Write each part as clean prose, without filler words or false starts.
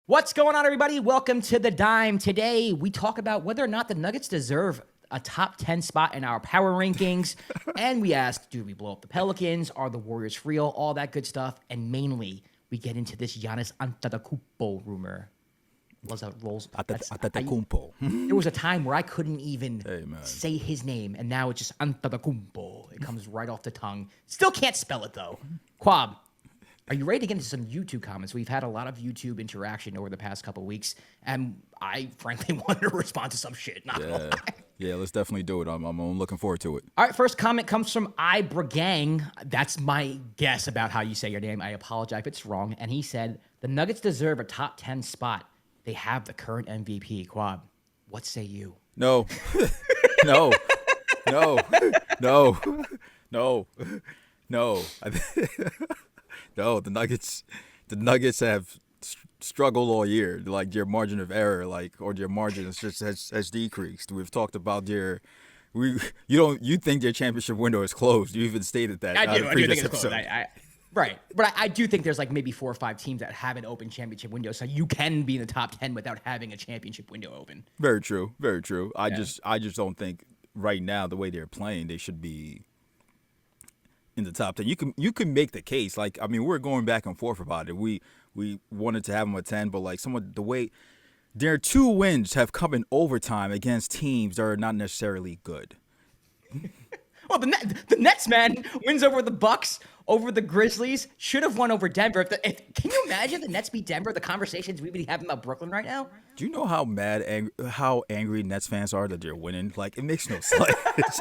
What's going on, everybody? Welcome to The Dime. Today, we talk about whether or not the Nuggets deserve a top 10 spot in our power rankings. And we ask, do we blow up the Pelicans? Are the Warriors real? All that good stuff. And mainly, we get into this Giannis Antetokounmpo rumor. Antetokounmpo. There was a time where I couldn't even say his name, and now it's just Antetokounmpo. It comes right off the tongue. Still can't spell it, though. Kwab, are you ready to get into some YouTube comments? We've had a lot of YouTube interaction over the past couple of weeks, and I frankly wanted to respond to some shit. Not gonna lie. Yeah, let's definitely do it. I'm looking forward to it. All right, first comment comes from Ibragang. That's my guess about how you say your name. I apologize if it's wrong. And he said, the Nuggets deserve a top 10 spot. They have the current MVP. Kwab, what say you? No. No. No. No. No. No. No, the Nuggets have struggled all year. Like, their margin of error, or their margin has decreased. We've talked about you think their championship window is closed. You even stated that. I do think it's closed. Right. But I do think there's like maybe 4 or 5 teams that have an open championship window, so you can be in the top 10 without having a championship window open. Very true. Very true. I just don't think right now, the way they're playing, they should be in the top 10. You can make the case. Like, I mean, we're going back and forth about it. We wanted to have them at 10, but like the way their 2 wins have come in overtime against teams that are not necessarily good. Well, the Nets, man, wins over the Bucks, over the Grizzlies, should have won over Denver. Can you imagine the Nets beat Denver? The conversations we'd be having about Brooklyn right now. Do you know how angry Nets fans are that they're winning? Like, it makes no sense.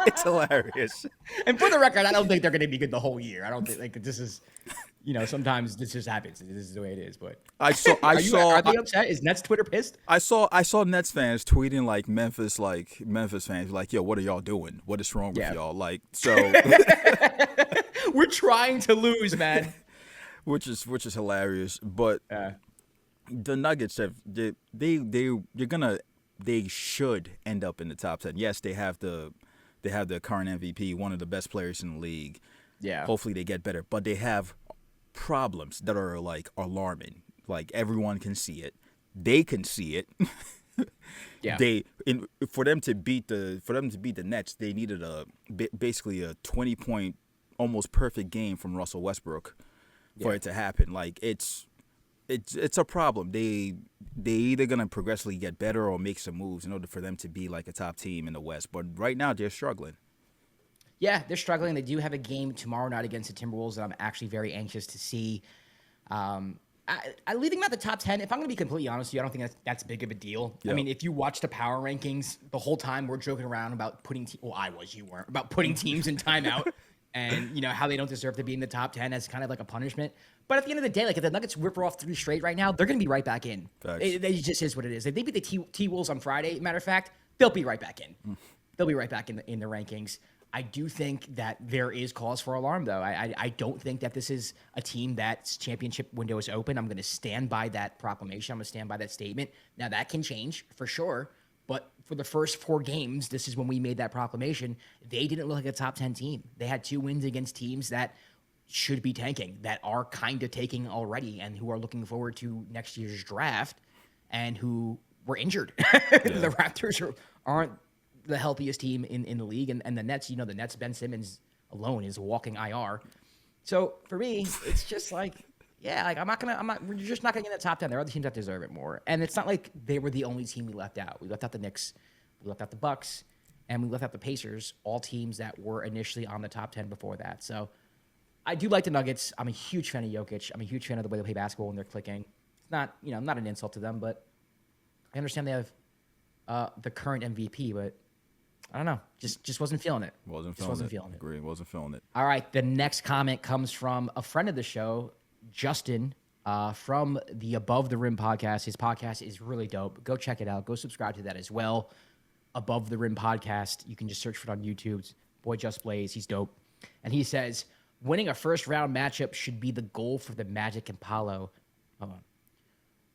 It's hilarious. And for the record, I don't think they're going to be good the whole year. I don't think this is, sometimes this just happens. This is the way it is. But Are they upset? Is Nets Twitter pissed? I saw Nets fans tweeting like Memphis fans like, yo, what are y'all doing? What is wrong with y'all? Like, so we're trying to lose, man. which is hilarious. But the Nuggets they should end up in the top 10. Yes, they have the current MVP, one of the best players in the league. Yeah. Hopefully they get better, but they have problems that are like alarming. Like, everyone can see it. They can see it. Yeah. For them to beat the Nets, they needed basically a 20-point almost perfect game from Russell Westbrook for it to happen. Like, it's a problem. They either gonna progressively get better or make some moves in order for them to be like a top team in the West. But right now they're struggling. Yeah, they're struggling. They do have a game tomorrow night against the Timberwolves that I'm actually very anxious to see. I leaving them at the top 10, if I'm going to be completely honest with you, I don't think that's big of a deal. Yep. I mean, if you watch the power rankings, the whole time we're joking around about you weren't, about putting teams in timeout and, how they don't deserve to be in the top 10 as kind of like a punishment. But at the end of the day, like, if the Nuggets whip off 3 straight right now, they're going to be right back in. It just is what it is. If they beat the T-Wolves on Friday, matter of fact, they'll be right back in. They'll be right back in the rankings. I do think that there is cause for alarm, though. I don't think that this is a team that's championship window is open. I'm going to stand by that proclamation. I'm going to stand by that statement. Now, that can change for sure. But for the first 4 games, this is when we made that proclamation. They didn't look like a top 10 team. They had 2 wins against teams that should be tanking, that are kind of taking already, and who are looking forward to next year's draft, and who were injured. The Raptors aren't the healthiest team in the league, and the Nets, the Nets, Ben Simmons alone is a walking IR. So for me, it's just like, we're just not gonna get in the top 10. There are other teams that deserve it more. And it's not like they were the only team we left out. We left out the Knicks, we left out the Bucks, and we left out the Pacers, all teams that were initially on the top 10 before that. So I do like the Nuggets. I'm a huge fan of Jokic. I'm a huge fan of the way they play basketball when they're clicking. It's not, not an insult to them, but I understand they have the current MVP, but I don't know. Just wasn't feeling it. Wasn't feeling it. Agree. Wasn't feeling it. All right. The next comment comes from a friend of the show, Justin, from the Above the Rim podcast. His podcast is really dope. Go check it out. Go subscribe to that as well. Above the Rim podcast. You can just search for it on YouTube. Boy Just Blaze. He's dope. And he says, winning a first-round matchup should be the goal for the Magic and Paolo. Hold on.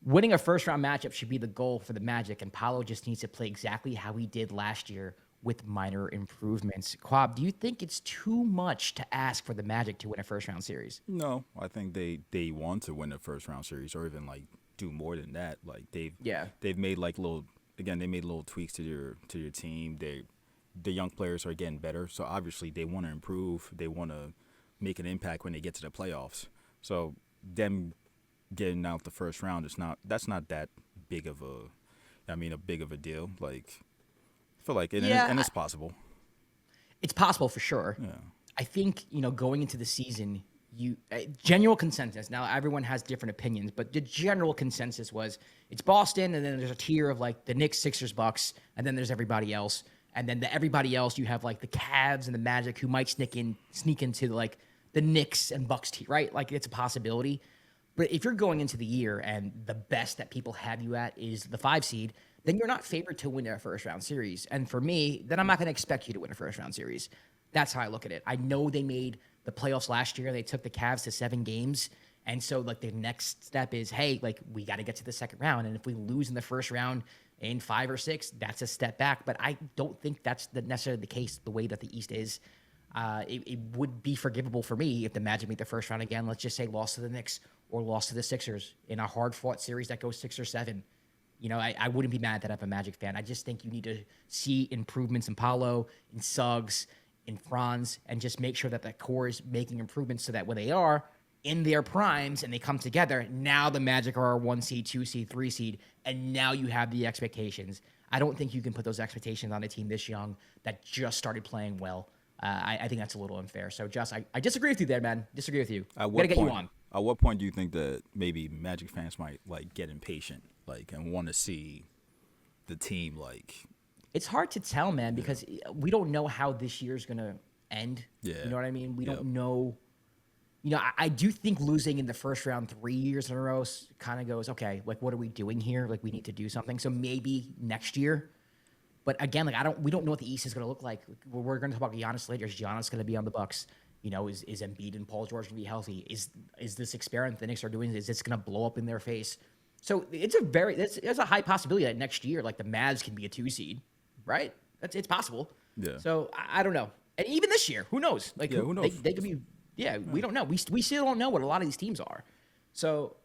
Winning a first-round matchup should be the goal for the Magic, and Paolo just needs to play exactly how he did last year with minor improvements. Kwab, do you think it's too much to ask for the Magic to win a first-round series? No, I think they want to win a first-round series, or even like do more than that. Like Yeah. they've made like they made little tweaks to your team. The young players are getting better, so obviously they want to improve. They want to make an impact when they get to the playoffs. So them getting out the first round that's not that big of a deal. Like I feel like and it's possible. It's possible for sure. Yeah. I think, going into the season, general consensus. Now, everyone has different opinions, but the general consensus was it's Boston, and then there's a tier of like the Knicks, Sixers, Bucks, and then there's everybody else. And then everybody else, you have like the Cavs and the Magic who might sneak into like the Knicks and Bucks tier, right? Like it's a possibility. But if you're going into the year and the best that people have you at is the 5 seed, then you're not favored to win a first round series. And for me, then I'm not going to expect you to win a first round series. That's how I look at it. I know they made the playoffs last year. They took the Cavs to 7 games. And so like the next step is, hey, like we got to get to the second round. And if we lose in the first round in 5 or 6, that's a step back. But I don't think that's necessarily the case the way that the East is. It would be forgivable for me if the Magic make the first round again. Let's just say lost to the Knicks or lost to the Sixers in a hard-fought series that goes 6 or 7. I wouldn't be mad at that if I'm a Magic fan. I just think you need to see improvements in Paolo, in Suggs, in Franz, and just make sure that the core is making improvements so that when they are in their primes and they come together, now the Magic are a 1 seed, 2 seed, 3 seed, and now you have the expectations. I don't think you can put those expectations on a team this young that just started playing well. I think that's a little unfair. So, Just, I disagree with you there, man. Disagree with you. Gotta get you on. At what point do you think that maybe Magic fans might like get impatient, like, and want to see the team like? It's hard to tell, man, because we don't know how this year's gonna end. Yeah. You know what I mean? We don't know. I do think losing in the first round 3 years in a row kind of goes, okay, like what are we doing here? Like we need to do something. So maybe next year. But again, like we don't know what the East is going to look like. We're going to talk about Giannis later. Is Giannis going to be on the Bucks? Is Embiid and Paul George going to be healthy? Is this experiment the Knicks are doing? Is this going to blow up in their face? So it's a high possibility that next year, like the Mavs can be a 2 seed, right? It's possible. Yeah. So I don't know. And even this year, who knows? Like who knows? They could be. Yeah, we don't know. We still don't know what a lot of these teams are. So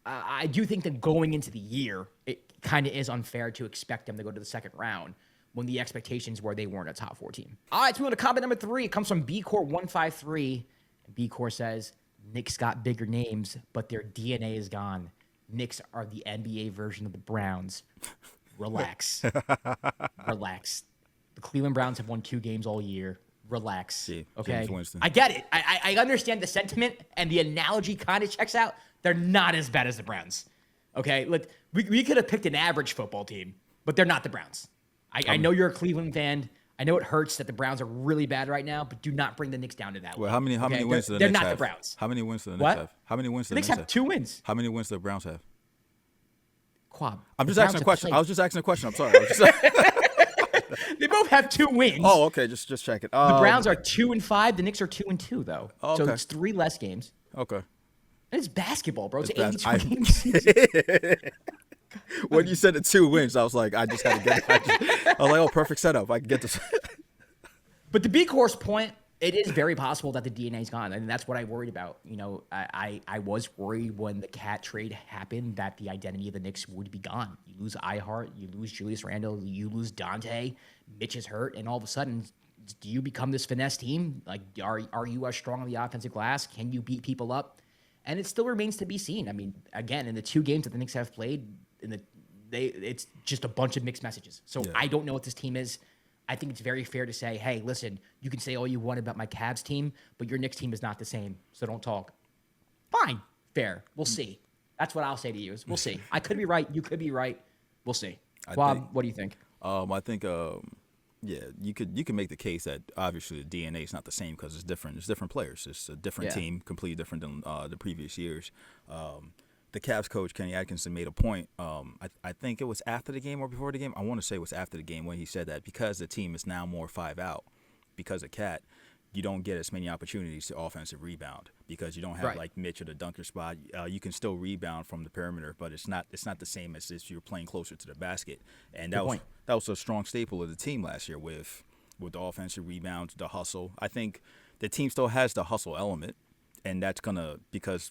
I do think that going into the year, it kind of is unfair to expect them to go to the second round when the expectations were they weren't a top 4 team. All right, so we go to comment number 3. It comes from BCore153. BCore says, Knicks got bigger names, but their DNA is gone. Knicks are the NBA version of the Browns. Relax. Relax. The Cleveland Browns have won 2 games all year. Relax. Okay? James Winston. I get it. I understand the sentiment, and the analogy kind of checks out. They're not as bad as the Browns. Okay? Look, we could have picked an average football team, but they're not the Browns. I know you're a Cleveland fan. I know it hurts that the Browns are really bad right now, but do not bring the Knicks down to that. Well, how many wins do the Knicks have? They're not the Browns. How many wins do the Knicks have? How many wins do the Knicks have 2 wins. How many wins do the Browns have? Kwab. I'm just asking a question. I was just asking a question. I'm sorry. They both have 2 wins. Oh, okay. Just check it. The Browns are 2-5. The Knicks are 2-2 though. Oh, okay. So it's 3 less games. Okay. And it's basketball, bro. It's 82 games. When you said the 2 wins, I was like, I just had to get it. I was like, oh, perfect setup. I can get this. But to be course point, it is very possible that the DNA is gone. And that's what I worried about. I was worried when the Cat trade happened that the identity of the Knicks would be gone. You lose Ihart, you lose Julius Randle, you lose Dante, Mitch is hurt, and all of a sudden, do you become this finesse team? Like, are you as strong on the offensive glass? Can you beat people up? And it still remains to be seen. I mean, again, in the 2 games that the Knicks have played, it's just a bunch of mixed messages. So I don't know what this team is. I think it's very fair to say, hey, listen, you can say all you want about my Cavs team, but your Knicks team is not the same, so don't talk. Fine. Fair. We'll see. That's what I'll say to you is we'll see. I could be right. You could be right. We'll see. Bob, what do you think? I think, you can make the case that obviously the DNA is not the same because it's different. It's different players. It's a different team, completely different than the previous years. The Cavs coach, Kenny Atkinson, made a point. I think it was after the game or before the game. I want to say it was after the game when he said that because the team is now more 5 out because of Cat, you don't get as many opportunities to offensive rebound because you don't have like Mitch or the dunker spot. You can still rebound from the perimeter, but it's not the same as if you're playing closer to the basket. And that was a strong staple of the team last year with the offensive rebounds, the hustle. I think the team still has the hustle element, and that's because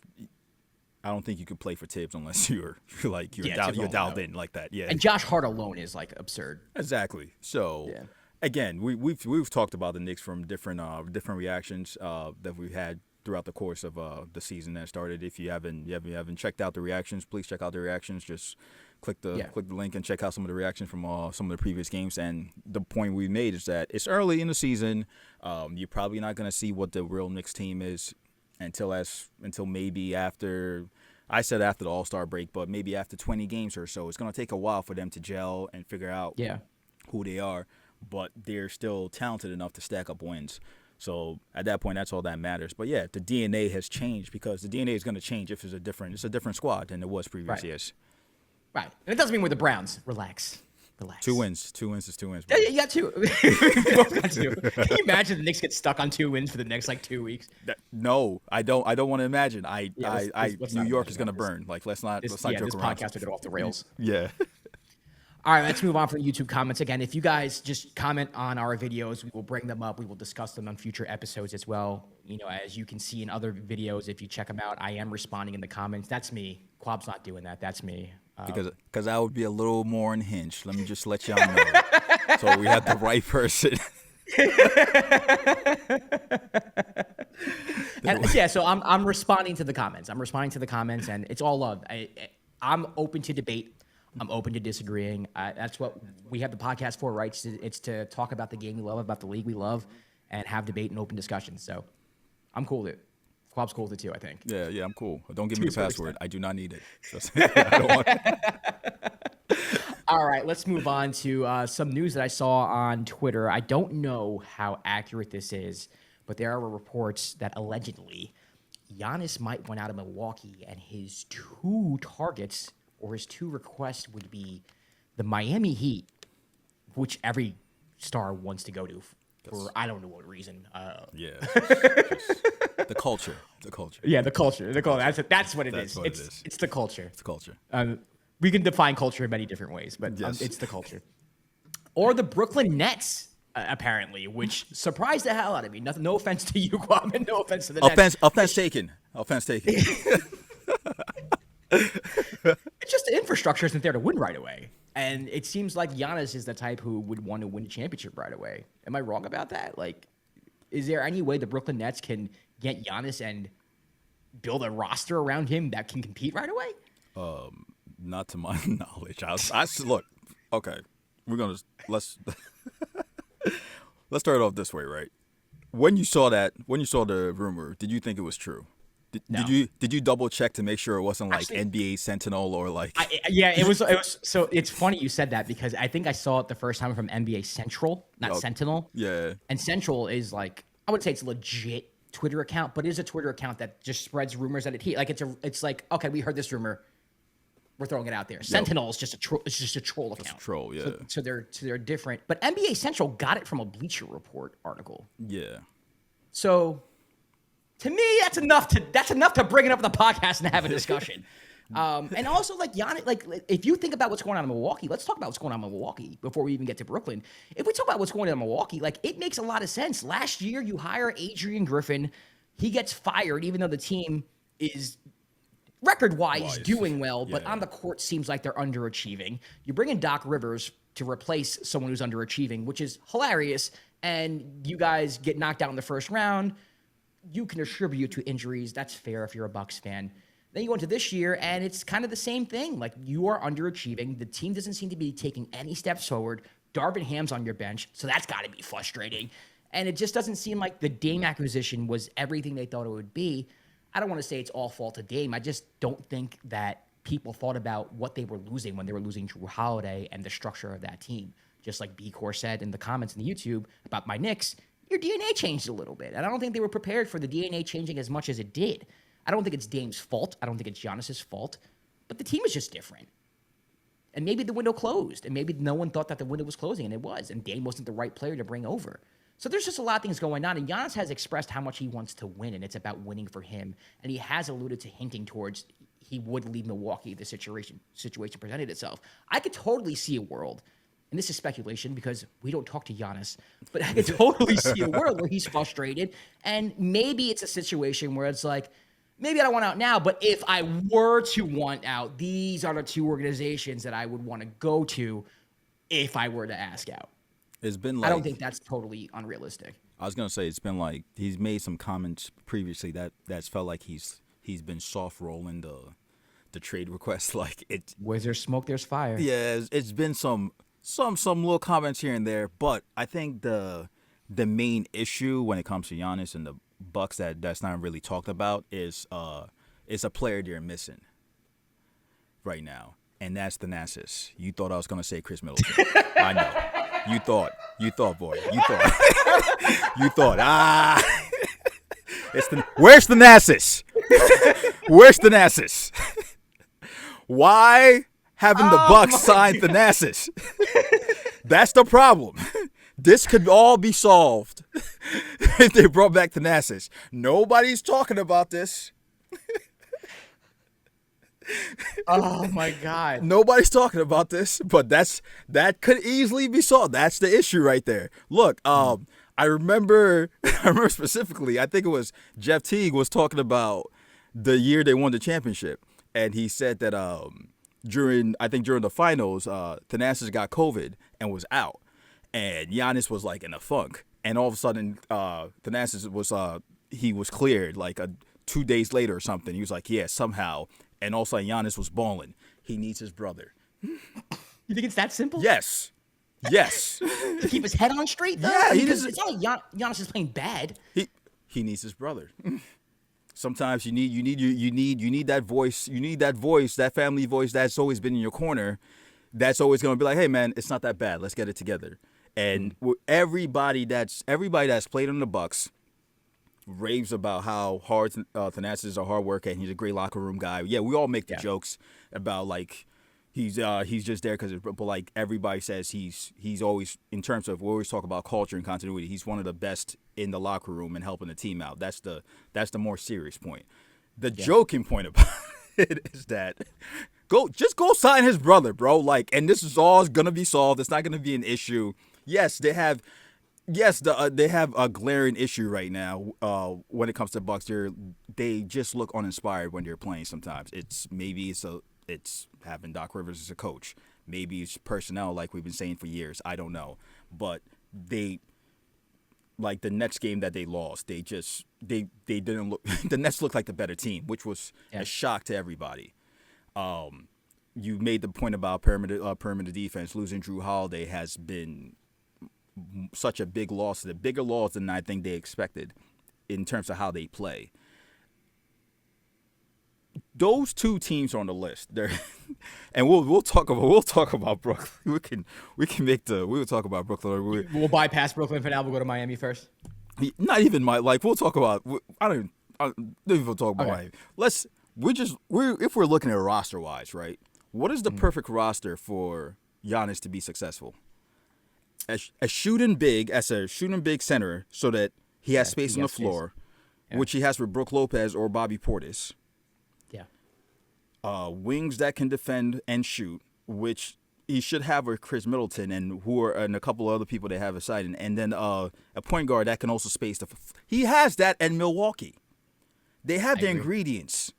I don't think you could play for Tibbs unless you're Tibbs won't dialed know. in like that. Yeah, And Josh Hart alone is like absurd. exactly. So Yeah. again, we've talked about the Knicks from different reactions that we've had throughout the course of the season that started. If you haven't checked out the reactions, please check out the reactions. Just click the link and check out some of the reactions from some of the previous games. And the point we made is that it's early in the season. You're probably not going to see what the real Knicks team is until maybe after. I said after the All-Star break, but maybe after 20 games or so. It's going to take a while for them to gel and figure out who they are. But they're still talented enough to stack up wins. So at that point, that's all that matters. But yeah, the DNA has changed because the DNA is going to change if it's a different squad than it was previous years. Right. And it doesn't mean we're the Browns. Relax. 2 wins. 2 wins is 2 wins. Yeah, you got 2. We both got 2. Can you imagine the Knicks get stuck on 2 wins for the next 2 weeks? No, I don't want to imagine. Let's New York is going to burn. Let's not joke around. This podcast will get off the rails. Yeah. All right, let's move on from the YouTube comments. Again, if you guys just comment on our videos, we will bring them up. We will discuss them on future episodes as well. As you can see in other videos, if you check them out, I am responding in the comments. That's me. Kwab's not doing that. That's me. Because I would be a little more unhinged. Let me just let y'all know. So we have the right person. So I'm responding to the comments. And it's all love. I'm open to debate. I'm open to disagreeing. That's what we have the podcast for, right? It's to talk about the game we love, about the league we love, and have debate and open discussion. So I'm cool with it. Kwab's cool with it too, I think. Yeah, I'm cool. Don't give me the password. I do not need it. I don't want it. All right, let's move on to some news that I saw on Twitter. I don't know how accurate this is, but there are reports that allegedly Giannis might want out of Milwaukee, and his 2 targets or his 2 requests would be the Miami Heat, which every star wants to go to for I don't know what reason. The culture. Yeah, the culture. That's what it is. It's the culture. It's the culture. We can define culture in many different ways, but it's the culture. Or the Brooklyn Nets, apparently, which surprised the hell out of me. No offense to you, Kwab, and no offense to the Nets. Offense taken. It's just the infrastructure isn't there to win right away. And it seems like Giannis is the type who would want to win a championship right away. Am I wrong about that? Is there any way the Brooklyn Nets can get Giannis and build a roster around him that can compete right away? Not to my knowledge. I look. Okay, let's start off this way, right? When you saw the rumor, did you think it was true? No. Did you double check to make sure it wasn't like NBA Sentinel or like? It was. So it's funny you said that because I think I saw it the first time from NBA Central, not Sentinel. Yeah. And Central is I would say it's a legit Twitter account, but it is a Twitter account that just spreads rumors that it's like okay, we heard this rumor, we're throwing it out there. Sentinel is just a troll. It's just a troll account. It's a troll, yeah. So they're different. But NBA Central got it from a Bleacher Report article. Yeah. So. To me, that's enough to bring it up on the podcast and have a discussion. And also, Giannis, if you think about what's going on in Milwaukee, let's talk about what's going on in Milwaukee before we even get to Brooklyn. If we talk about what's going on in Milwaukee, it makes a lot of sense. Last year, you hire Adrian Griffin. He gets fired, even though the team is record-wise doing well, but on the court seems like they're underachieving. You bring in Doc Rivers to replace someone who's underachieving, which is hilarious, and you guys get knocked out in the first round. You can attribute to injuries. That's fair if you're a Bucks fan. Then you go into this year, and it's kind of the same thing. You are underachieving. The team doesn't seem to be taking any steps forward. Darvin Ham's on your bench, so that's got to be frustrating. And it just doesn't seem like the Dame acquisition was everything they thought it would be. I don't want to say it's all fault of Dame. I just don't think that people thought about what they were losing when they were losing Drew Holiday and the structure of that team. Just like B-Core said in the comments in the YouTube about my Knicks, your DNA changed a little bit. And I don't think they were prepared for the DNA changing as much as it did. I don't think it's Dame's fault. I don't think it's Giannis's fault. But the team is just different. And maybe the window closed. And maybe no one thought that the window was closing, and it was. And Dame wasn't the right player to bring over. So there's just a lot of things going on. And Giannis has expressed how much he wants to win, and it's about winning for him. And he has alluded to hinting towards he would leave Milwaukee if the situation presented itself. I could totally see a world, and this is speculation because we don't talk to Giannis, but I could totally see a world where he's frustrated. And maybe it's a situation where it's like, maybe I don't want out now, but if I were to want out, these are the two organizations that I would want to go to if I were to ask out. It's been like, I don't think that's totally unrealistic. I was gonna say it's been like he's made some comments previously that's felt like he's been soft rolling the trade request. Like it. Where's there's smoke, there's fire. Yeah, it's been some little comments here and there, but I think the main issue when it comes to Giannis and the Bucks that's not really talked about is a player they're missing right now, and that's Thanasis. You thought I was gonna say Chris Middleton. I know. You thought, boy. You thought. Where's Thanasis? Where's Thanasis? Why haven't the Bucks signed Thanasis? That's the problem. This could all be solved if they brought back Thanasis. Nobody's talking about this. Oh my God! Nobody's talking about this, but that could easily be solved. That's the issue right there. Look, I remember specifically. I think it was Jeff Teague was talking about the year they won the championship, and he said that during the finals, Thanasis got COVID and was out, and Giannis was like in a funk, and all of a sudden, Thanasis was cleared like 2 days later or something. He was like, yeah, somehow. And also, Giannis was balling. He needs his brother. You think it's that simple? Yes. To keep his head on straight, though. Yeah, because it's not like Giannis is playing bad. He needs his brother. Sometimes you need that voice. You need that voice, that family voice that's always been in your corner. That's always gonna be like, hey man, it's not that bad. Let's get it together. And everybody that's played on the Bucks raves about how hard Thanasis is a hard worker and he's a great locker room guy. Yeah, we all make the jokes about like he's just there because, but like everybody says he's always, in terms of, we always talk about culture and continuity, he's one of the best in the locker room and helping the team out. That's the more serious point. The joking point about it is that go sign his brother, bro. Like, and this is all gonna be solved. It's not gonna be an issue. Yes, they have a glaring issue right now when it comes to Bucks. They just look uninspired when they're playing sometimes. It's having Doc Rivers as a coach. Maybe it's personnel like we've been saying for years. I don't know. But they, like the Nets game that they lost, they didn't look – the Nets looked like the better team, which was a shock to everybody. You made the point about perimeter defense. Losing Drew Holiday has been – such a big loss, a bigger loss than I think they expected in terms of how they play. Those two teams are on the list. And we'll talk about Brooklyn. We'll talk about Brooklyn. We'll bypass Brooklyn for now. We'll go to Miami first. Not even we'll talk about. I don't even talk about Miami. If we're looking at roster wise, right? What is the perfect roster for Giannis to be successful? A shooting big center so that he has space on the floor, which he has with Brook Lopez or Bobby Portis. Yeah. Wings that can defend and shoot, which he should have with Chris Middleton and a couple of other people they have aside, and then a point guard that can also space the. He has that in Milwaukee. They have the ingredients.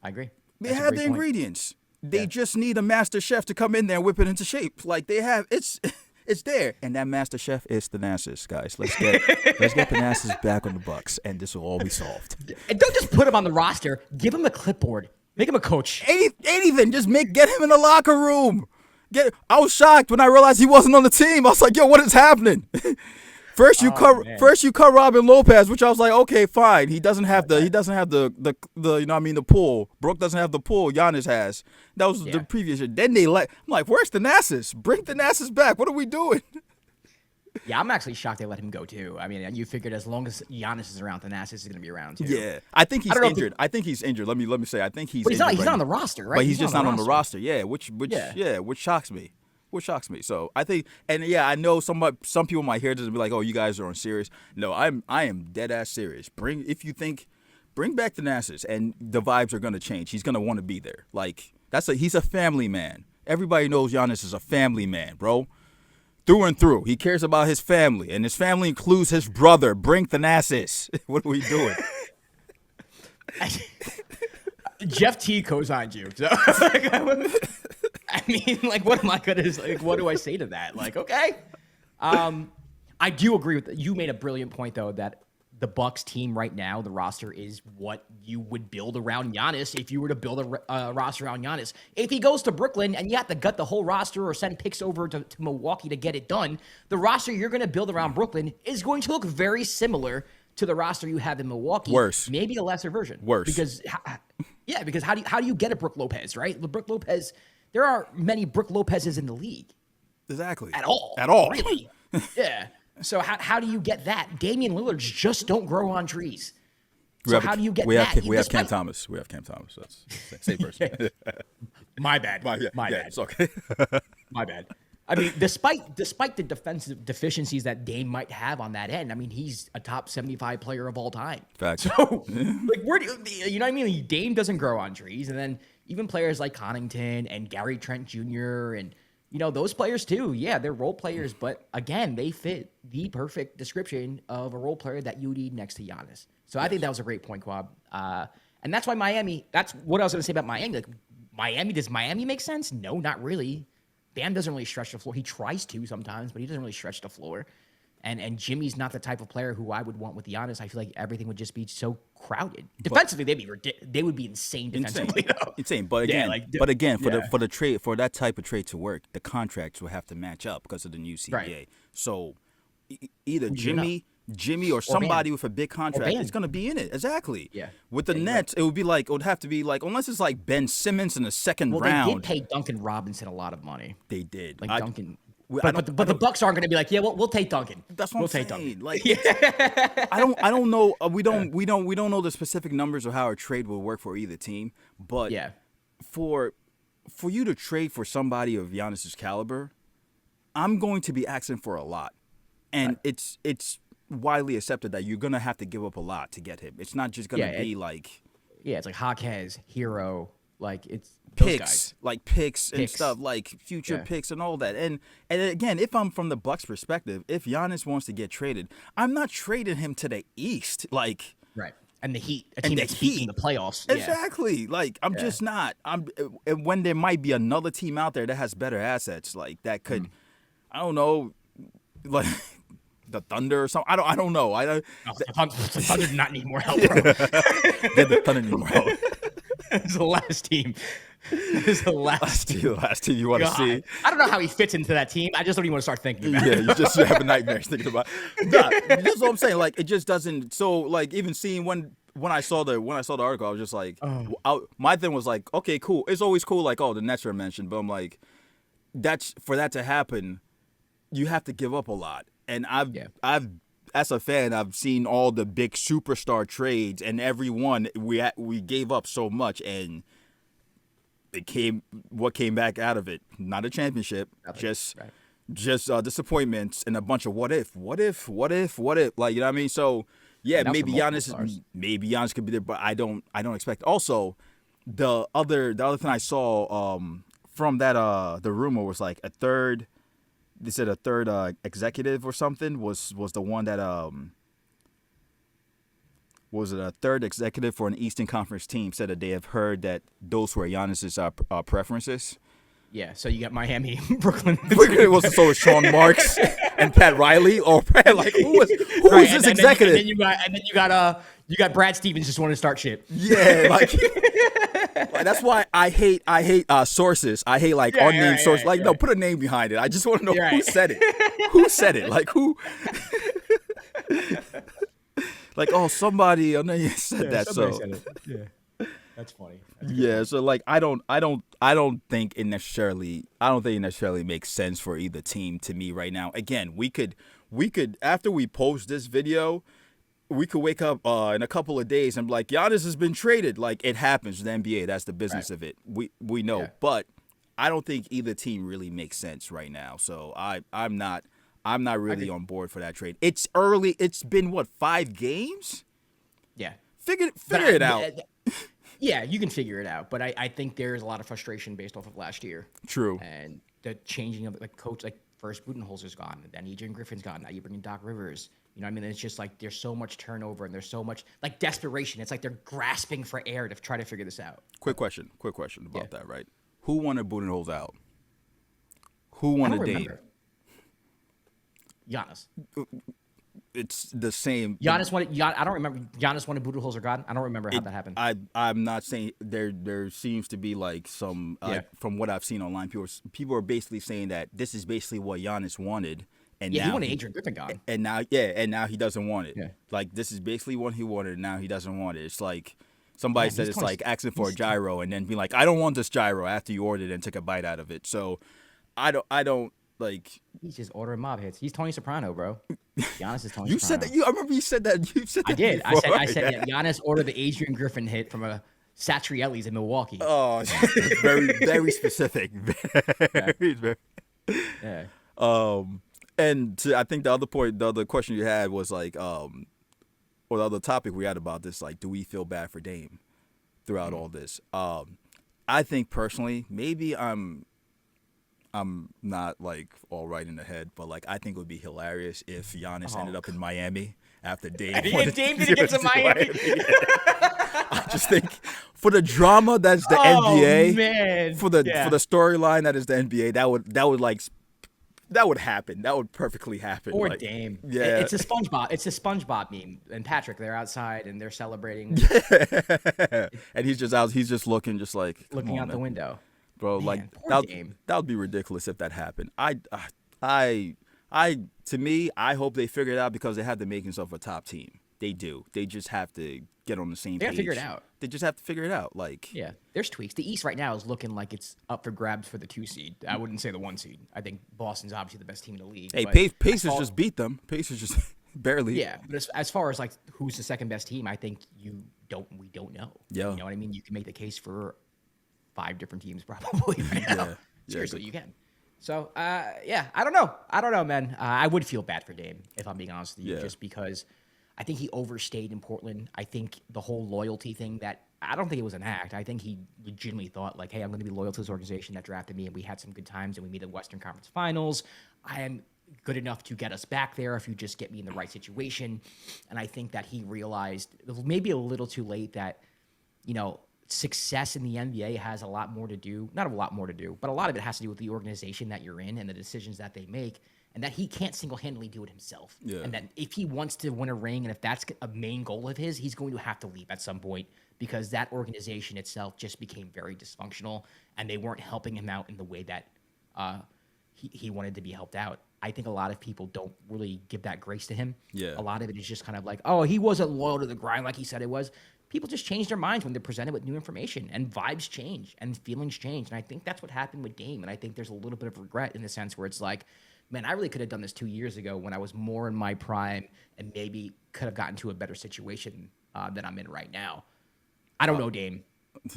I agree. They have the ingredients. They just need a master chef to come in there and whip it into shape. Like they have, it's there. And that master chef is Thanasis, guys. Let's get Thanasis back on the Bucks, and this will all be solved. And don't just put him on the roster. Give him a clipboard. Make him a coach. Anything. Just get him in the locker room. I was shocked when I realized he wasn't on the team. I was like, yo, what is happening? First you cut Robin Lopez, which I was like, okay, fine. He doesn't have the pull. Brook doesn't have the pull Giannis has. That was the previous year. Then I'm like, where's Thanasis? Bring Thanasis back. What are we doing? Yeah, I'm actually shocked they let him go too. I mean, you figured as long as Giannis is around, Thanasis is going to be around too. Yeah, I think he's injured. I think he's injured. Let me say, I think he's. But he's not on the roster, right? But he's just not on the roster. Yeah, which shocks me. Which shocks me. So I think, and I know some people might hear this and be like, "Oh, you guys are on serious." No, I am dead ass serious. Bring back Thanasis, and the vibes are gonna change. He's gonna want to be there. Like he's a family man. Everybody knows Giannis is a family man, bro. through and through. He cares about his family, and his family includes his brother, Brink Thanasis. What are we doing? Jeff T co-signed you. So, I mean, like, what am I gonna like? What do I say to that? Like, okay. I do agree with you. Made a brilliant point though that the Bucks team right now, the roster is what you would build around Giannis if you were to build a roster around Giannis. If he goes to Brooklyn and you have to gut the whole roster or send picks over to Milwaukee to get it done, the roster you're going to build around Brooklyn is going to look very similar to the roster you have in Milwaukee. Worse. Maybe a lesser version. Worse. Because how do you get a Brook Lopez, right? Brook Lopez, there are many Brook Lopez's in the league. Exactly. At all. Really. Yeah. So how do you get that? Damian Lillard's just don't grow on trees. So how do you get that? We have Cam Thomas. We have Cam Thomas. That's the same person. My bad. My bad. It's okay. My bad. I mean, despite the defensive deficiencies that Dame might have on that end, I mean, he's a top 75 player of all time. Facts. So, like, where do you know what I mean? Dame doesn't grow on trees, and then even players like Connaughton and Gary Trent Jr. and those players too. Yeah, they're role players, but again, they fit the perfect description of a role player that you need next to Giannis. So I think that was a great point, Kwab. And that's why Miami. That's what I was going to say about Miami. Like, does Miami make sense? No, not really. Bam doesn't really stretch the floor. He tries to sometimes, but he doesn't really stretch the floor. And Jimmy's not the type of player who I would want with Giannis. I feel like everything would just be so crowded. Defensively, they would be insane defensively. Insane. But again, for the trade, for that type of trade to work, the contracts will have to match up because of the new CBA. Right. So either Jimmy or somebody with a big contract is going to be in it. Exactly. Yeah. With the Nets, it would have to be like, unless it's like Ben Simmons in the second round. They did pay Duncan Robinson a lot of money. They did. Like Duncan. But the Bucks aren't going to be like, yeah, we'll take Duncan. That's what we'll I'm take saying. Duncan. Like, I don't know. We don't know the specific numbers of how a trade will work for either team. But for you to trade for somebody of Giannis's caliber, I'm going to be asking for a lot, and it's widely accepted that you're going to have to give up a lot to get him. It's not just going to be like, it's like Jaquez, Hero. Like, it's picks and stuff, like future picks and all that. And again, if I'm from the Bucks perspective, if Giannis wants to get traded, I'm not trading him to the East. Like, right. And the Heat, a team that's beating the playoffs. Exactly. Like, I'm just not. When there might be another team out there that has better assets, like that could, I don't know, like the Thunder or something. I don't know. The Thunder do not need more help, bro. The Thunder need more help. It's the last team. It's the last team. The last team you want to see. I don't know how he fits into that team. I just don't even want to start thinking about it. You have nightmares thinking about it. That's what I'm saying. Like, it just doesn't. So, like, even seeing when I saw the article, I was just like, my thing was like, okay, cool. It's always cool. Like, the Nets are mentioned, but I'm like, for that to happen, you have to give up a lot. And I've as a fan, I've seen all the big superstar trades, and every one we gave up so much, and what came back out of it, not a championship, just disappointments and a bunch of what if, like, you know what I mean? So maybe Giannis could be there, but I don't expect. Also, the other thing I saw from that the rumor was like a third. They said a third executive or something was the one that was it a third executive for an Eastern Conference team said that they have heard that those were Giannis's preferences. Yeah, so you got Miami, Brooklyn. It was Sean Marks and Pat Riley, or like who was this executive? And then you got Brad Stevens just wanting to start shit. Yeah, like that's why I hate sources. I hate unnamed sources. Like, no, put a name behind it. I just want to know who said it. Who said it? Like, who? Like, somebody I know you said that. So said it. Yeah, that's funny. So like I don't think it necessarily makes sense for either team to me right now. Again, we could after we post this video, we could wake up in a couple of days and be like, Giannis has been traded. Like, it happens. The NBA, that's the business of it. We know, but I don't think either team really makes sense right now. So I'm not really on board for that trade. It's early. It's been 5 games? Yeah. Figure it out. Yeah, you can figure it out, but I think there's a lot of frustration based off of last year. True. And the changing of coach, like first Budenholzer's gone, and then Adrian Griffin's gone. Now you bring in Doc Rivers. You know what I mean? It's just like there's so much turnover and there's so much like desperation. It's like they're grasping for air to try to figure this out. Quick question about that, right? Who wanted Budenholzer out? Who wanted Dame? Giannis. It's the same. Giannis wanted. I don't remember. Giannis wanted Budenholzer gone. I don't remember how that happened. I'm not saying there seems to be like some from what I've seen online. People are basically saying that this is basically what Giannis wanted. And yeah, now he wanted Adrian Griffin gone. And now he doesn't want it. Yeah. Like this is basically what he wanted, and now he doesn't want it. It's like somebody said it's like asking for a gyro and then be like, I don't want this gyro after you ordered it and took a bite out of it. So I don't like. He's just ordering mob hits. He's Tony Soprano, bro. Giannis is Tony Soprano. You said that. I remember you said that. You said that. I did. Before. I said that Giannis ordered the Adrian Griffin hit from a Satrielli's in Milwaukee. Oh, very very specific. Very. Yeah. And I think the other question you had was like, or the other topic we had about this, like, do we feel bad for Dame throughout all this? I think personally, maybe I'm not like all right in the head, but like I think it would be hilarious if Giannis ended up in Miami after Dame. If Dame didn't get to Miami. I just think for the drama that's the NBA, man. for the storyline that is the NBA, that would happen. That would perfectly happen. Or like, Dame. Yeah. It's a SpongeBob meme. And Patrick, they're outside and they're celebrating. And he's just out. He's just looking out the window. Bro, Man, that would be ridiculous if that happened. To me, I hope they figure it out because they have the makings of a top team. They do. They just have to get on the same page. They have to figure it out. They just have to figure it out. Like, yeah, there's tweaks. The East right now is looking like it's up for grabs for the 2 seed. I wouldn't say the 1 seed. I think Boston's obviously the best team in the league. Hey, Pacers just beat them. Pacers just barely. Yeah, but as far as like who's the second best team, I think we don't know. Yeah. You know what I mean? You can make the case for 5 different teams probably right now. Seriously, you can. So, I don't know, man. I would feel bad for Dame if I'm being honest with you, just because I think he overstayed in Portland. I think the whole loyalty thing I don't think it was an act. I think he legitimately thought like, hey, I'm going to be loyal to this organization that drafted me and we had some good times and we made the Western Conference Finals. I am good enough to get us back there if you just get me in the right situation. And I think that he realized maybe a little too late that, success in the NBA has a lot more to do, not a lot more to do, but a lot of it has to do with the organization that you're in and the decisions that they make, and that he can't single-handedly do it himself. Yeah. And that if he wants to win a ring and if that's a main goal of his, he's going to have to leave at some point because that organization itself just became very dysfunctional and they weren't helping him out in the way that he wanted to be helped out. I think a lot of people don't really give that grace to him. Yeah. A lot of it is just kind of like, oh, he wasn't loyal to the grind like he said it was. People just change their minds when they're presented with new information, and vibes change and feelings change. And I think that's what happened with Dame. And I think there's a little bit of regret in the sense where it's like, man, I really could have done this 2 years ago when I was more in my prime and maybe could have gotten to a better situation than I'm in right now. I don't know, Dame.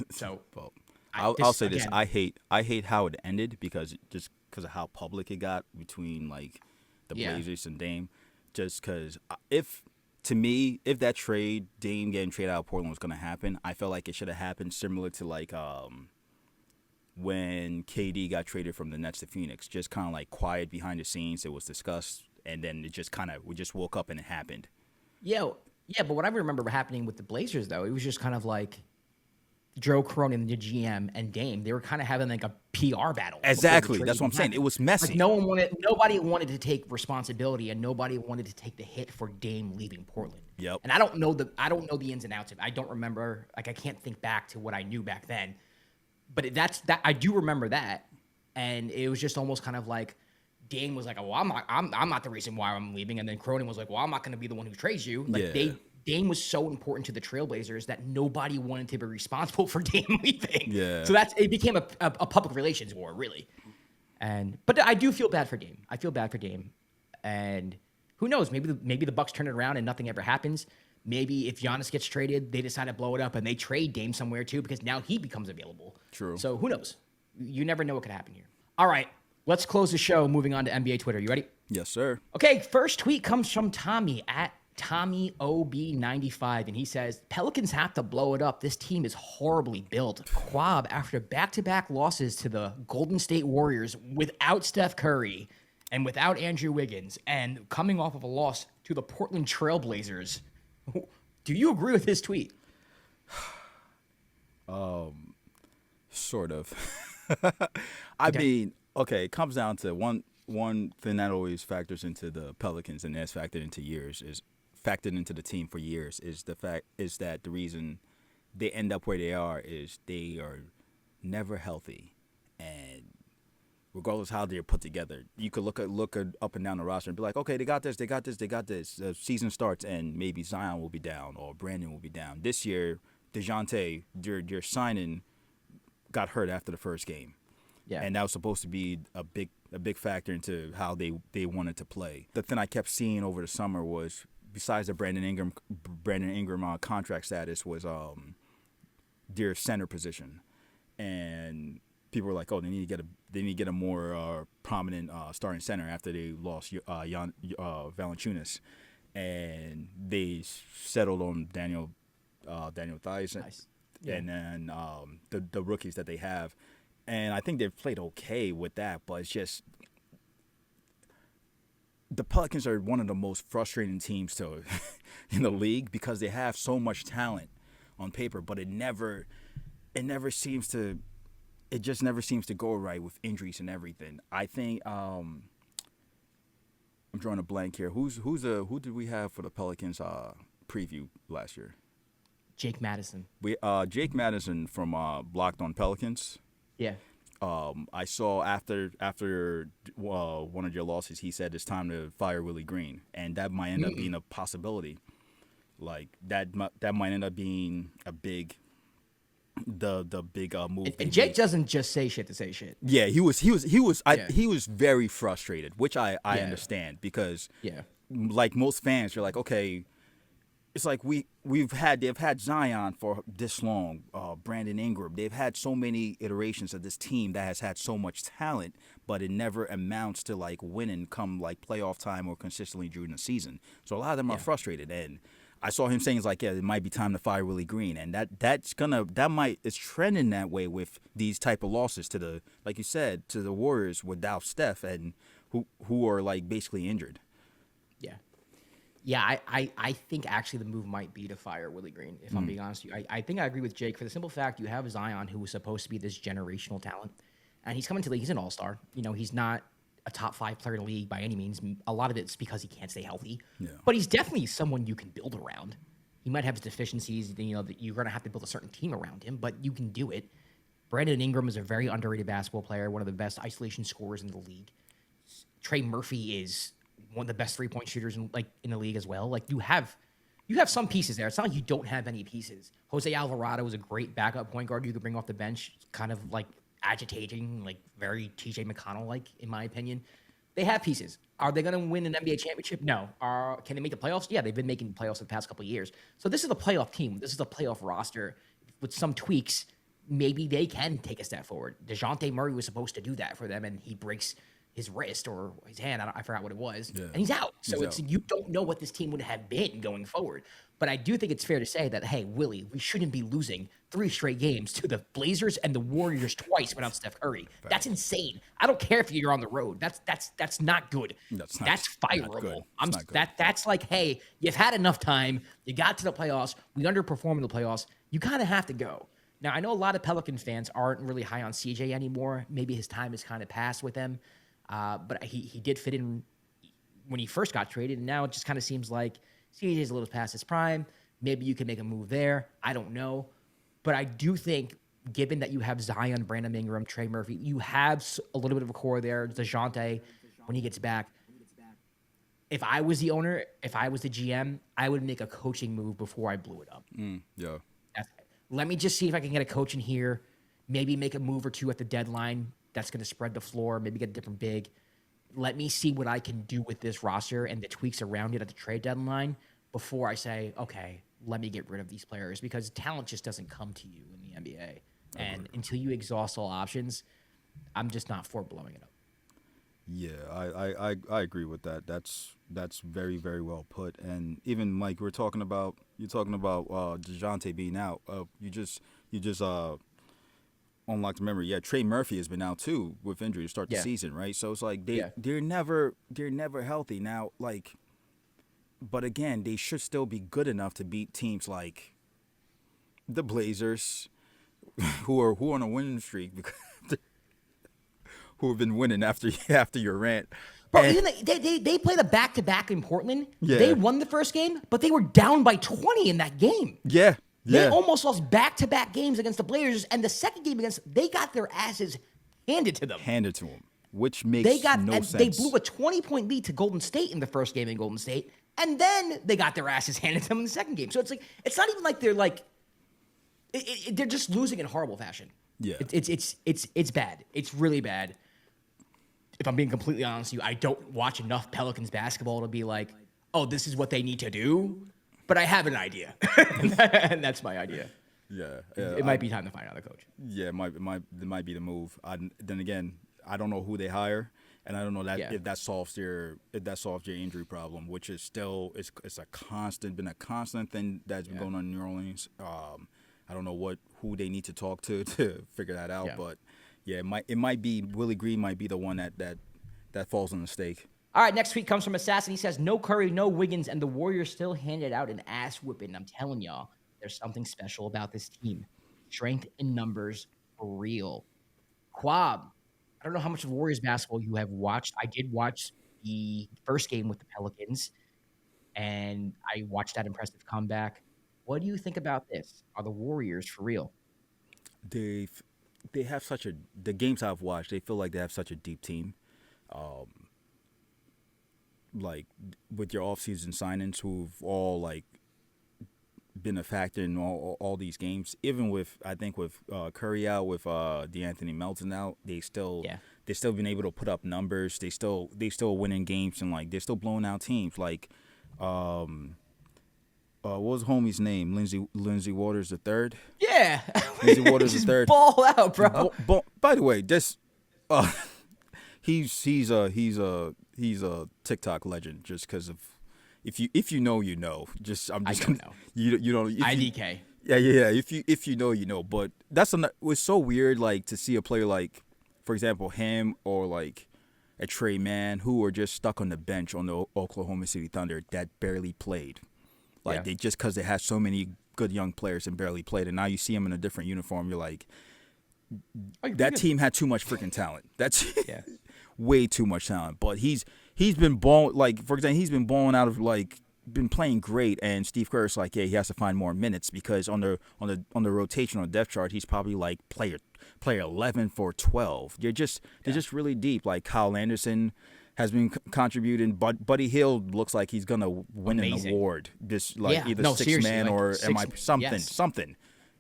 So well, I'll say this. I hate how it ended because of how public it got between like the Blazers and Dame. Just because to me, if that trade, Dame getting traded out of Portland was going to happen, I felt like it should have happened similar to like when KD got traded from the Nets to Phoenix. Just kind of like quiet behind the scenes. It was discussed, and then it just we just woke up and it happened. Yeah, but what I remember happening with the Blazers, though, it was just kind of like Joe Cronin, the GM, and Dame, they were kind of having like a PR battle. Exactly. That's what I'm saying. It was messy. Like nobody wanted to take responsibility, and nobody wanted to take the hit for Dame leaving Portland. Yep. And I don't know the ins and outs of it. I don't remember. Like I can't think back to what I knew back then. But that I do remember that, and it was just almost kind of like Dame was like, "Oh, well, I'm not the reason why I'm leaving," and then Cronin was like, "Well, I'm not going to be the one who trades you." Like Dame was so important to the Trailblazers that nobody wanted to be responsible for Dame leaving. Yeah. So it became a public relations war, really. But I do feel bad for Dame. I feel bad for Dame. And who knows? Maybe the Bucks turn it around and nothing ever happens. Maybe if Giannis gets traded, they decide to blow it up and they trade Dame somewhere too because now he becomes available. True. So who knows? You never know what could happen here. All right. Let's close the show moving on to NBA Twitter. You ready? Yes, sir. Okay, first tweet comes from Tommy at TommyOB95, and he says, Pelicans have to blow it up. This team is horribly built. Kwab, after back-to-back losses to the Golden State Warriors without Steph Curry, and without Andrew Wiggins and coming off of a loss to the Portland Trailblazers, do you agree with his tweet? Sort of. I mean, okay, it comes down to one thing that always factors into the Pelicans and has factored into the team for years is that the reason they end up where they are is they are never healthy, and regardless how they're put together, you could look up and down the roster and be like, okay, they got this. The season starts and maybe Zion will be down or Brandon will be down. This year, DeJounte, your signing, got hurt after the first game. Yeah. And that was supposed to be a big factor into how they wanted to play. The thing I kept seeing over the summer was, besides the Brandon Ingram contract status, was their center position, and people were like, oh, they need to get a more prominent starting center after they lost Valanciunas, and they settled on Daniel Theis, Nice. Yeah. and then the rookies that they have. And I think they've played okay with that, but it's just the Pelicans are one of the most frustrating teams in the league because they have so much talent on paper, but it just never seems to go right with injuries and everything. I think I'm drawing a blank here. Who did we have for the Pelicans preview last year? Jake Madison. Jake Madison from Blocked on Pelicans. Yeah. I saw after one of your losses, he said it's time to fire Willie Green, and that might end up being a possibility. Like that might end up being a big move. And Jake doesn't just say shit to say shit. Yeah, he was very frustrated, which I understand because like most fans, you're like, okay, it's like they've had Zion for this long, Brandon Ingram. They've had so many iterations of this team that has had so much talent, but it never amounts to like winning come like playoff time or consistently during the season. So a lot of them are frustrated, and I saw him saying it's like, yeah, it might be time to fire Willie Green, and it's trending that way with these type of losses to the, like you said, to the Warriors without Steph and who are like basically injured. Yeah. Yeah, I think actually the move might be to fire Willie Green, if I'm being honest with you. I think I agree with Jake for the simple fact you have Zion, who was supposed to be this generational talent, and he's coming to the league. He's an all-star. You know, he's not a top 5 player in the league by any means. A lot of it's because he can't stay healthy. Yeah. But he's definitely someone you can build around. He might have his deficiencies, you know, that you're going to have to build a certain team around him, but you can do it. Brandon Ingram is a very underrated basketball player, one of the best isolation scorers in the league. Trey Murphy is one of the best 3-point shooters in the league as well. Like you have some pieces there. It's not like you don't have any pieces. Jose Alvarado is a great backup point guard you could bring off the bench, kind of like agitating, like very TJ McConnell like in my opinion. They have pieces. Are they going to win an NBA championship? No. Can they make the playoffs? Yeah, they've been making the playoffs the past couple of years. So this is a playoff team. This is a playoff roster with some tweaks. Maybe they can take a step forward. DeJounte Murray was supposed to do that for them, and he breaks his wrist or his hand. I forgot what it was. Yeah. And he's out. So you don't know what this team would have been going forward. But I do think it's fair to say that, hey, Willie, we shouldn't be losing 3 straight games to the Blazers and the Warriors twice without Steph Curry. Right. That's insane. I don't care if you're on the road. That's not good. That's fireable. That's like, hey, you've had enough time. You got to the playoffs. We underperformed in the playoffs. You kind of have to go. Now, I know a lot of Pelicans fans aren't really high on CJ anymore. Maybe his time has kind of passed with them. But he did fit in when he first got traded, and now it just kind of seems like CJ's a little past his prime. Maybe you can make a move there. I don't know. But I do think, given that you have Zion, Brandon Ingram, Trey Murphy, you have a little bit of a core there. DeJounte, when he gets back. If I was the owner, if I was the GM, I would make a coaching move before I blew it up. Yeah. Let me just see if I can get a coach in here, maybe make a move or two at the deadline that's going to spread the floor, maybe get a different big. Let me see what I can do with this roster and the tweaks around it at the trade deadline before I say, okay, let me get rid of these players, because talent just doesn't come to you in the NBA. And until you exhaust all options, I'm just not for blowing it up. Yeah, I agree with that. That's very, very well put. And even Mike, you're talking about DeJounte being out. You just unlocked the memory. Yeah, Trey Murphy has been out too with injury to start the season, right? So it's like they're never healthy now. Like, but again, they should still be good enough to beat teams like the Blazers, who are on a winning streak, because who have been winning after your rant. Bro, even they played a back-to-back in Portland. Yeah. They won the first game, but they were down by 20 in that game. Yeah. They almost lost back-to-back games against the Blazers, and the second game they got their asses handed to them. Which makes no sense. They blew a 20-point lead to Golden State in the first game in Golden State, and then they got their asses handed to them in the second game. So it's not even like they're like they're just losing in horrible fashion. Yeah, it's bad. It's really bad. If I'm being completely honest with you, I don't watch enough Pelicans basketball to be like, oh, this is what they need to do. But I have an idea, and that's my idea. Yeah, it might be time to find another coach. Yeah, it might be the move. Then again, I don't know who they hire, and I don't know if that solves your injury problem, which is still it's been a constant thing that's been going on in New Orleans. I don't know who they need to talk to figure that out, but yeah, it might be Willie Green might be the one that falls on the stake. All right, next tweet comes from Assassin. He says, no Curry, no Wiggins, and the Warriors still handed out an ass whipping. I'm telling y'all, there's something special about this team. Strength in numbers for real. Kwab, I don't know how much of Warriors basketball you have watched. I did watch the first game with the Pelicans, and I watched that impressive comeback. What do you think about this? Are the Warriors for real? They have the games I've watched, they feel like they have such a deep team. Like with your offseason signings who've all like been a factor in all these games, even with Curry out, with DeAnthony Melton out, they've still been able to put up numbers. They still winning games, and like they're still blowing out teams. Like what was homie's name? Lindsey Waters the third. Yeah, Lindsey Waters the third. Ball out, bro. By the way, this he's a TikTok legend just because of if you know you know. Just I'm just I don't know. You don't IDK. Yeah. If you know you know. But it was so weird like to see a player like, for example, him or like a Trey Mann who are just stuck on the bench on the Oklahoma City Thunder that barely played. Like they just because they had so many good young players and barely played, and now you see him in a different uniform, you're like, that team had too much freaking talent. That's way too much talent. But he's been balling, like for example, he's been balling out of like been playing great, and Steve Kerr's like, he has to find more minutes because on the rotation on the depth chart, he's probably like player 11 for 12. They're just really deep. Like Kyle Anderson has been contributing, but Buddy Hield looks like he's gonna win an award. This either sixth man or something.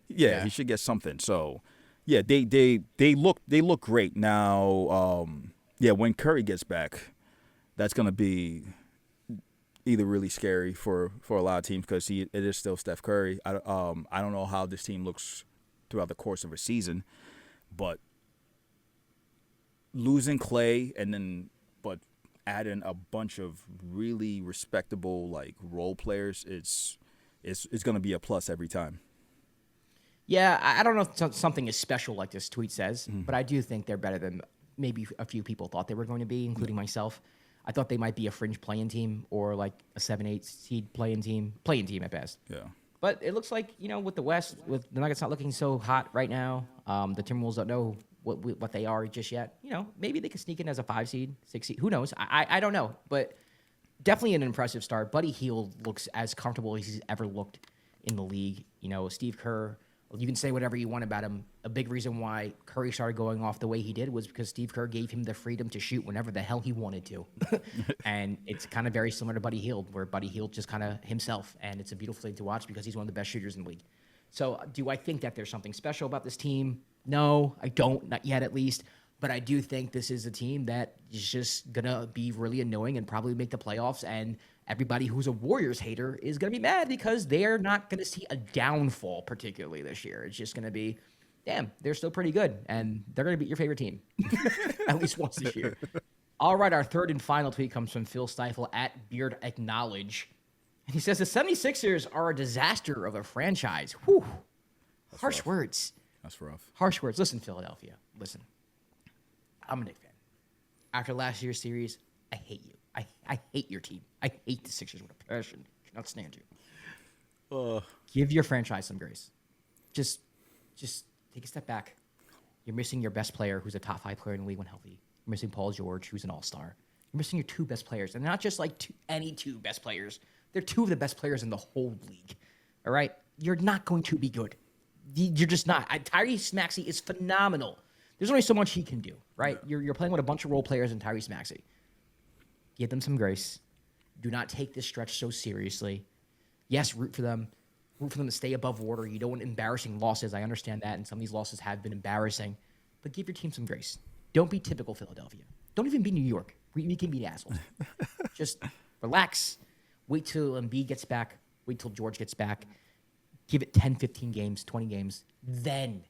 Yeah, he should get something. So yeah, they look great now. When Curry gets back, that's gonna be either really scary for a lot of teams because it is still Steph Curry. I don't know how this team looks throughout the course of a season, but losing Clay but adding a bunch of really respectable like role players, it's going to be a plus every time. Yeah, I don't know if something as special like this tweet says, but I do think they're better than maybe a few people thought they were going to be, including myself. I thought they might be a fringe play-in team or like a 7-8 seed play-in team at best. Yeah. But it looks like, with the West, with the Nuggets not looking so hot right now, the Timberwolves don't know what they are just yet. Maybe they could sneak in as a 5 seed, 6 seed. Who knows? I don't know. But definitely an impressive start. Buddy Hield looks as comfortable as he's ever looked in the league. Steve Kerr, you can say whatever you want about him. A big reason why Curry started going off the way he did was because Steve Kerr gave him the freedom to shoot whenever the hell he wanted to. And it's kind of very similar to Buddy Hield, where Buddy Hield just kind of himself. And it's a beautiful thing to watch because he's one of the best shooters in the league. So do I think that there's something special about this team? No, I don't. Not yet, at least. But I do think this is a team that is just going to be really annoying and probably make the playoffs. And everybody who's a Warriors hater is going to be mad because they're not going to see a downfall, particularly this year. It's just going to be, damn, they're still pretty good. And they're going to beat your favorite team, at least once this year. All right, our third and final tweet comes from Phil Stifle at Beard Acknowledge. And he says, the 76ers are a disaster of a franchise. Whew. Harsh words. That's rough. Harsh words. Listen, Philadelphia. Listen. I'm a Knicks fan. After last year's series, I hate you. I hate your team. I hate the Sixers with a passion. Cannot stand you. Give your franchise some grace. Just take a step back. You're missing your best player, who's a top 5 player in the league when healthy. You're missing Paul George, who's an all-star. You're missing your 2 best players, and not just like any 2 best players. They're 2 of the best players in the whole league. All right, you're not going to be good. You're just not. Tyrese Maxey is phenomenal. There's only so much he can do, right? Yeah. You're playing with a bunch of role players in Tyrese Maxey. Give them some grace. Do not take this stretch so seriously. Yes, root for them. Root for them to stay above water. You don't want embarrassing losses. I understand that, and some of these losses have been embarrassing. But give your team some grace. Don't be typical Philadelphia. Don't even be New York. We can be the assholes. Just relax. Wait till Embiid gets back. Wait till George gets back. Give it 10, 15 games, 20 games. Then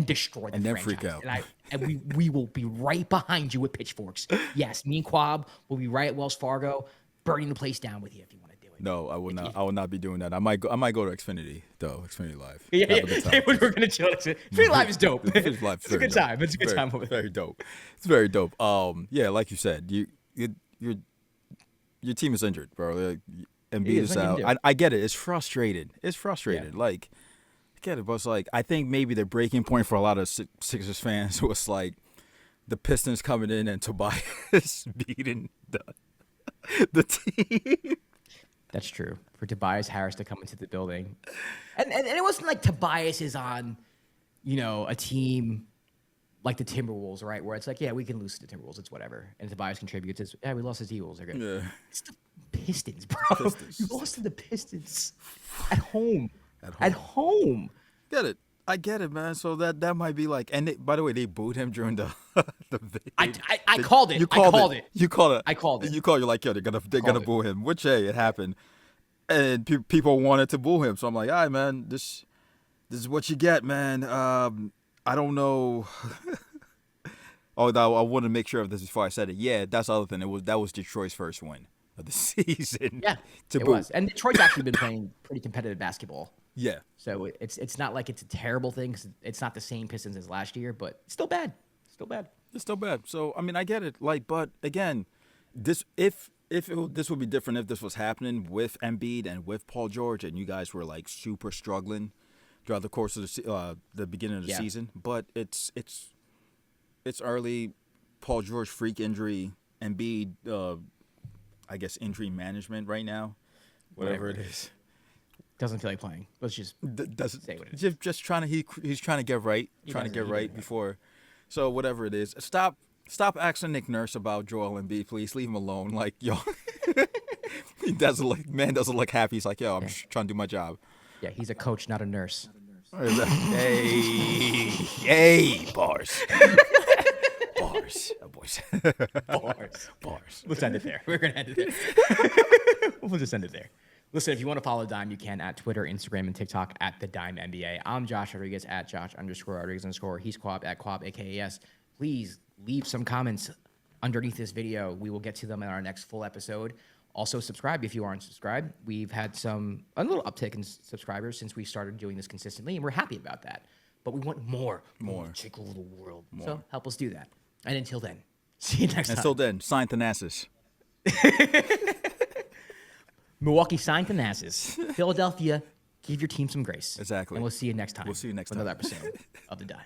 destroy the and then franchise. freak out. And we will be right behind you with pitchforks. Yes, me and Kwab will be right at Wells Fargo, burning the place down with you if you want to do it. No, I will not. I will not be doing that. I might go to Xfinity though. Xfinity Live. Yeah. We're gonna chill. Xfinity Live is dope. Xfinity Live It's a good time. It's a good time. Very dope. It's very dope. Yeah, like you said, your team is injured, bro. Like, Embiid is out. I get it. It's frustrated. Yeah. Like, I get it, but it's like I think maybe the breaking point for a lot of Sixers fans was like the Pistons coming in and Tobias beating the team. That's true. For Tobias Harris to come into the building, and it wasn't like Tobias is on, a team like the Timberwolves, right? Where it's like, yeah, we can lose to the Timberwolves. It's whatever. And Tobias contributes. It's, yeah, we lost to the Eagles. They're good. Yeah. It's the Pistons, bro. You lost to the Pistons at home. At home. Get it. I get it, man. So that might be like, and by the way, they booed him during the I called it. You called it. I called it. You called. You're like, yo, they're gonna boo him. Which, hey, it happened, and people wanted to boo him. So I'm like, all right, man, this is what you get, man. I don't know. I want to make sure of this before I said it. Yeah, that's the other thing. That was Detroit's first win of the season. Yeah, it was. And Detroit's actually been playing pretty competitive basketball. Yeah. So it's not like it's a terrible thing because it's not the same Pistons as last year, but it's still bad. It's still bad. So I mean, I get it. Like, but again, this this would be different if this was happening with Embiid and with Paul George, and you guys were like super struggling throughout the course of the beginning of the season. But it's early. Paul George freak injury, Embiid, I guess injury management right now, whatever it is. Doesn't feel like playing. Let's just say what it is. Just trying to he's trying to get right, before. So whatever it is, stop asking Nick Nurse about Joel Embiid, please. Leave him alone. Like, yo, he doesn't look happy. He's like, yo, I'm just trying to do my job. Yeah, he's a coach, not a nurse. Hey, bars. Boys. Bars. Let's end it there. We're gonna end it there. We'll just end it there. Listen, if you want to follow Dime, you can at Twitter, Instagram, and TikTok at The Dime NBA. I'm Josh Rodriguez at Josh_Rodriguez_. He's Kwab at Kwab, AKAS. Please leave some comments underneath this video. We will get to them in our next full episode. Also, subscribe if you aren't subscribed. We've had a little uptick in subscribers since we started doing this consistently, and we're happy about that. But we want more. Take over the world. More. So help us do that. And until then, see you next time. Until then, sign Thanasis. Milwaukee signed Thanasis. Philadelphia, give your team some grace. Exactly. And we'll see you next time. We'll see you next time. Another episode of The Dime.